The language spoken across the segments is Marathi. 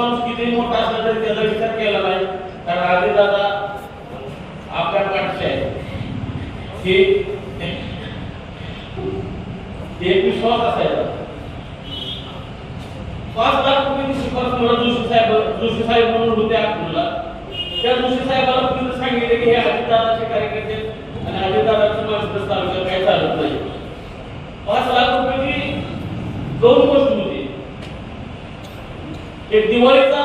माणूस किती मोठा असला तरी त्याचा विचार केला नाही, कारण आधी दादा आपल्या पाठीशी आहे की एक विश्वास असायचा. 5 लाख रुपये शिफारस मला जोशी साहेब म्हणून होते अकलूजला. त्या जोशी साहेबांना तुम्ही सांगितले की हे अजितदादाचे कार्यकर्ते आणि अजितदादाचं माणसं तालुक्यात काही चालत नाही. 5 लाख रुपयाची 2 गोष्ट होती. एक दिवाळीचा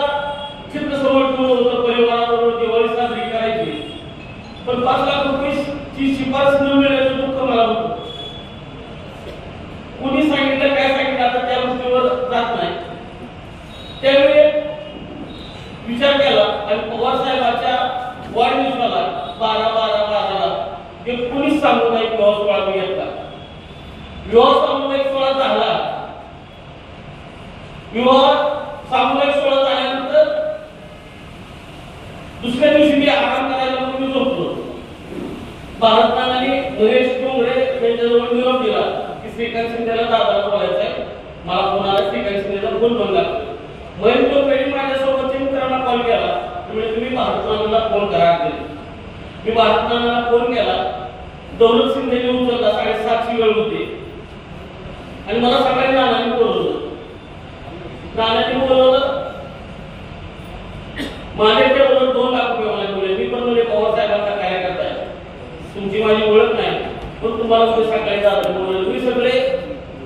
चित्र समोर ठेवलं होतं, परिवाराबरोबर दिवाळी साजरी करायची, पण 5 लाख रुपयाची शिफारस न मिळाल्याचं दुःख मला होतं. कुणी सांगितलं काय सांगितलं आता त्या गोष्टीवर जात नाही. त्यावेळी विचार केला आणि पवार साहेबांच्या वाढदिवसाला 12/12/12ला ते कुणीच सांगू नाही विवाह सोहळा मी घेतला. विवाह सामुदायिक सोहळा झाला. विवाह सामुदायिक सोहळा झाल्यानंतर दुसऱ्या दिवशी मी आराम करायला म्हणून मी झोपलो. भारतनानाने नरेश डोंगरे यांच्याजवळ निरोप दिला की श्रीकांत शिंदेला दादाला बोलायचं आहे. मला फोन आला, श्रीकांत शिंदेचा फोन बंद लागला. महेंद्र डोंगरे माझ्यासोबतच्या मित्रांना कॉल केला, म्हणजे तुम्ही भारतनानाला फोन करा. मी भारतनानाला फोन केला. दौलत शिंदेने उचलला. 7:30ची वेळ होती आणि मला सकाळी नानांनी बोलवलं. नानांनी बोलवलं. माझ्या टेबलवर 2 लाख रुपये मला दिले. मी पण म्हणजे पवार साहेबांचा कार्यकर्ता आहे, तुमची माझी ओळख नाही, पण तुम्हाला उद्या सकाळी जातो बोलवलं. तुम्ही सगळे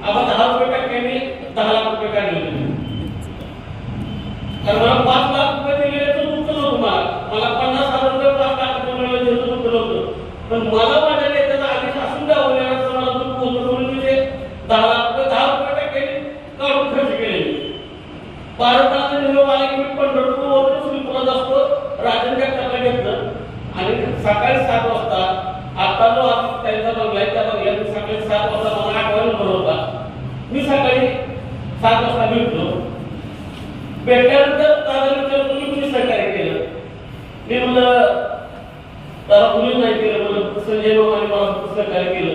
आपण 10 रुपये टाक्याने 10 लाख रुपये काढले होते. कारण मला 5 लाख रुपये दिलेलं दुःख नव्हतं. मला 50,000 रुपये 5 लाख रुपये मिळाले त्याचं दुःख नव्हतं, पण मला माझ्या नेत्याचा आदेश असून द्यावं याचं मला दुःख होतं. म्हणून मी ते 10 लाख रुपये 10 रुपये टाक्याने काढून खर्च केले. भारताचा निरोप आला की मी पंढरपूरवरून श्रीपुरात असतो, राजन जगतापला घेतलं आणि सकाळी 7 वाजता आता जो त्यांचा बंगला आहे त्या बंगल्यात मी सकाळी 7 वाजता मला आठवण होता. मी सकाळी 7 वाजता भेटलो. भेटल्यानंतर दादा तुम्ही कुणी सहकार्य केलं? मी म्हणलं त्याला कुणी नाही केलं. म्हणलं संजय बाबांनी मला सहकार्य केलं,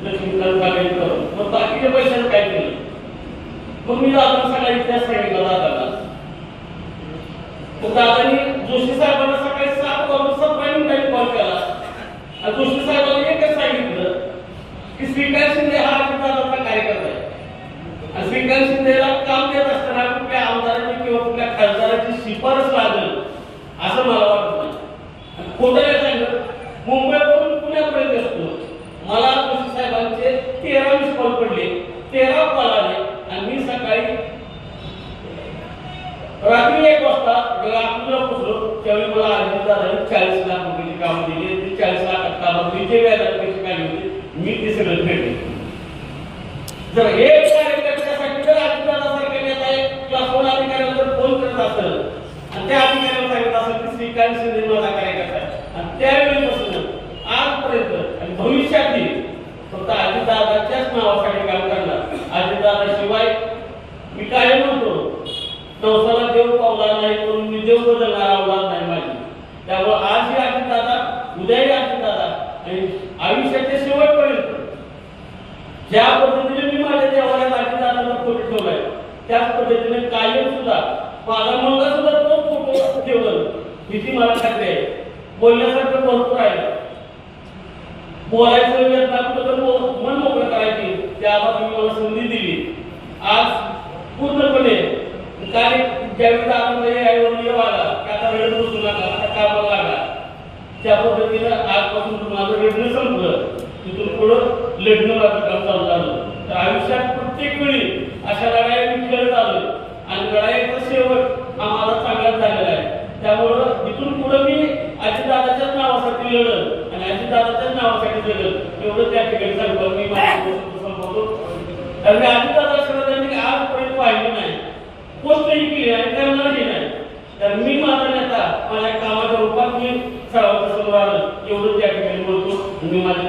लक्ष्मीकांत काळे करून. मग बाकीच्या पैशाचं काय केलं? मग मी दादा सकाळी त्या सांगितलं दादाला. मग दादानी जोशी साहेबांना सकाळी 7:17 मिनिटांनी कॉल केला आणि जोशी साहेबांनी एकच सांगितलं की श्रीकांत शिंदे हा अजितदादाचा कार्यकर्ता आहे आणि श्रीकांत शिंदेला काम देत असताना कुठल्या आमदाराची किंवा कुठल्या खासदाराची शिफारस लागेल असं मला वाटत नाही. खोटं नाही सांगत. मुंबईवरून पुण्यापर्यंत असतो. मला जोशी साहेबांचे 13 मिस कॉल पडले, 13 कॉल आले आणि मी सकाळी रात्री 1 वाजता जेव्हा अकलूजला पोहोचलो त्यावेळी मला अजितदादांनी 40 लाख रुपयाची कामं दिली. ते 40 लाखात कामं मी जे व्याजात पैसे काढले होते मी ते सगळं फेडले. जर हे कार्यकर्त्यासाठी जर अजितदादासारखे नेता आहे किंवा कोण अधिकाऱ्याला जर फोन करत असेल आणि त्या अधिकाऱ्याला सांगत असेल की श्रीकांत शिंदे माझा कार्यकर्ता आहे आणि त्यावेळीपासून आजपर्यंत आणि भविष्यातही फक्त अजितदादाच्याच नावासाठी काम करणार. अजितदादाशिवाय मी काय म्हणतो, नवसाला देव पावला नाही म्हणून मी देव बदलणार आवडत नाही माझी. त्यामुळे आजही अजितदादा, उद्याही अजितदादा आणि आयुष्याच्या शेवटपर्यंत ज्या पद्धतीने मी माझ्या देवाला अजितदादांना फोटो ठेवलाय त्याच पद्धतीने कायम सुद्धा माझा मुलगा सुद्धा तो फोटो ठेवलं. हिची मला खात्री आहे. बोलण्यासारखं भरपूर आहे. बोलायचं येत नाही मन मोकळं करायची त्याबाबत तुम्ही मला संधी दिली. आज पूर्णपणे कार्य ज्यावेळी आईवडील आला की आता वेळ बसू नका, आता कामाला लागा, त्या पद्धतीनं आजपासून माझं रडणं संपलं. तिथून पुढं लढणं माझं काम चालू झालं. तर आयुष्यात प्रत्येक वेळी अशा लढाया मी खेळत आलो आणि लढाईचा शेवट हा माझा चांगलाच झालेला आहे. त्यामुळं इथून पुढे मी अजितदादाच्याच नावासाठी लढत आणि अजितदादाच्याच नावासाठी जगत एवढं त्या ठिकाणी सांगतो. मी माझी संपवतो. कारण मी अजितदादा त्यांनी आजपर्यंत पाहिलं नाही, पोस्टही केली आणि करणारही नाही. तर मी माझा नेता माझ्या कामाच्या रूपात मी सर्वांच्या समोर आलं एवढं त्या ठिकाणी बोलतो. मी माझी